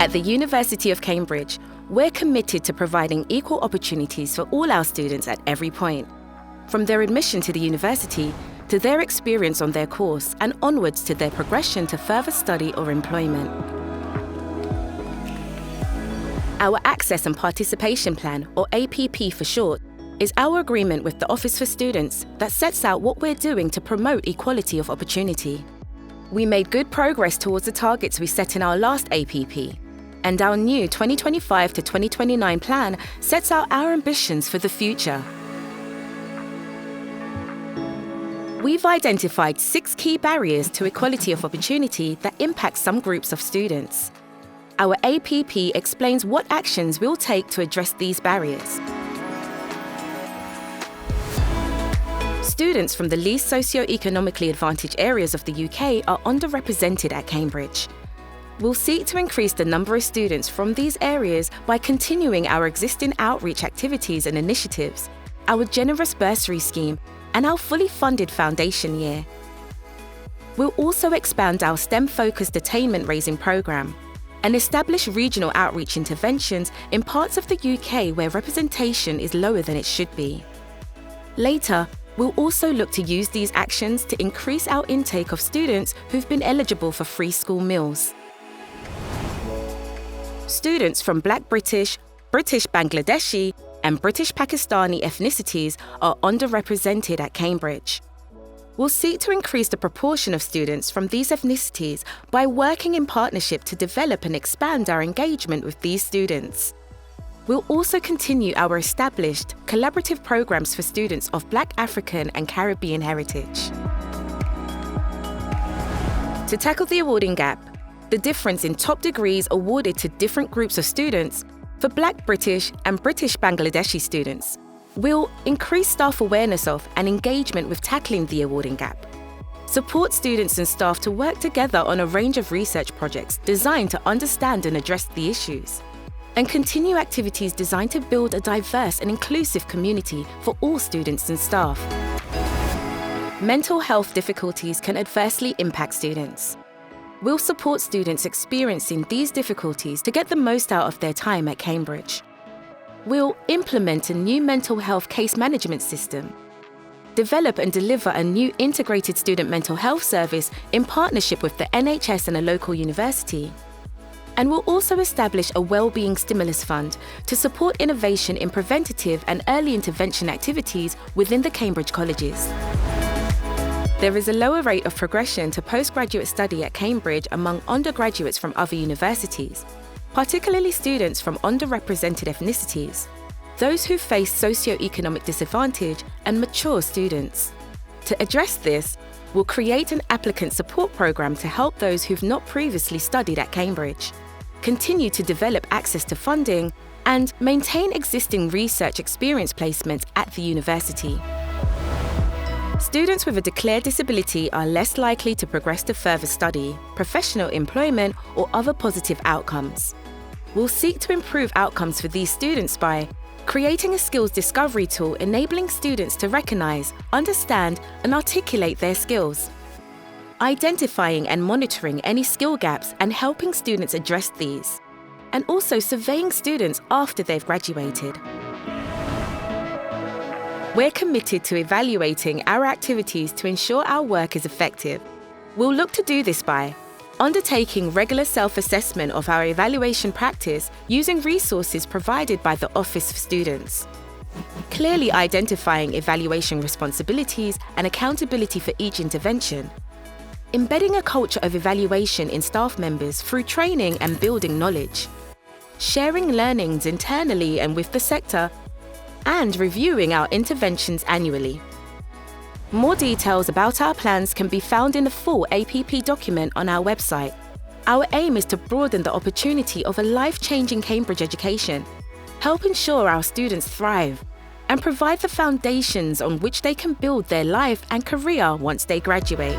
At the University of Cambridge, we're committed to providing equal opportunities for all our students at every point, from their admission to the university to their experience on their course and onwards to their progression to further study or employment. Our Access and Participation Plan, or APP for short, is our agreement with the Office for Students that sets out what we're doing to promote equality of opportunity. We made good progress towards the targets we set in our last APP, and our new 2025 to 2029 plan sets out our ambitions for the future. We've identified 6 key barriers to equality of opportunity that impact some groups of students. Our APP explains what actions we'll take to address these barriers. Students from the least socio-economically advantaged areas of the UK are underrepresented at Cambridge. We'll seek to increase the number of students from these areas by continuing our existing outreach activities and initiatives, our generous bursary scheme, and our fully funded foundation year. We'll also expand our STEM-focused attainment-raising programme and establish regional outreach interventions in parts of the UK where representation is lower than it should be. Later, we'll also look to use these actions to increase our intake of students who've been eligible for free school meals. Students from Black British, British Bangladeshi, and British Pakistani ethnicities are underrepresented at Cambridge. We'll seek to increase the proportion of students from these ethnicities by working in partnership to develop and expand our engagement with these students. We'll also continue our established, collaborative programs for students of Black African and Caribbean heritage. To tackle the awarding gap, the difference in top degrees awarded to different groups of students, for Black British and British Bangladeshi students, we'll increase staff awareness of and engagement with tackling the awarding gap, support students and staff to work together on a range of research projects designed to understand and address the issues, and continue activities designed to build a diverse and inclusive community for all students and staff. Mental health difficulties can adversely impact students. We'll support students experiencing these difficulties to get the most out of their time at Cambridge. We'll implement a new mental health case management system, develop and deliver a new integrated student mental health service in partnership with the NHS and a local university. And we'll also establish a wellbeing stimulus fund to support innovation in preventative and early intervention activities within the Cambridge colleges. There is a lower rate of progression to postgraduate study at Cambridge among undergraduates from other universities, particularly students from underrepresented ethnicities, those who face socio-economic disadvantage, and mature students. To address this, we'll create an applicant support programme to help those who've not previously studied at Cambridge, continue to develop access to funding, and maintain existing research experience placements at the university. Students with a declared disability are less likely to progress to further study, professional employment, or other positive outcomes. We'll seek to improve outcomes for these students by creating a skills discovery tool enabling students to recognise, understand, and articulate their skills, identifying and monitoring any skill gaps and helping students address these, and also surveying students after they've graduated. We're committed to evaluating our activities to ensure our work is effective. We'll look to do this by undertaking regular self-assessment of our evaluation practice using resources provided by the Office for Students, clearly identifying evaluation responsibilities and accountability for each intervention, embedding a culture of evaluation in staff members through training and building knowledge, sharing learnings internally and with the sector, and reviewing our interventions annually. More details about our plans can be found in the full APP document on our website. Our aim is to broaden the opportunity of a life-changing Cambridge education, help ensure our students thrive, and provide the foundations on which they can build their life and career once they graduate.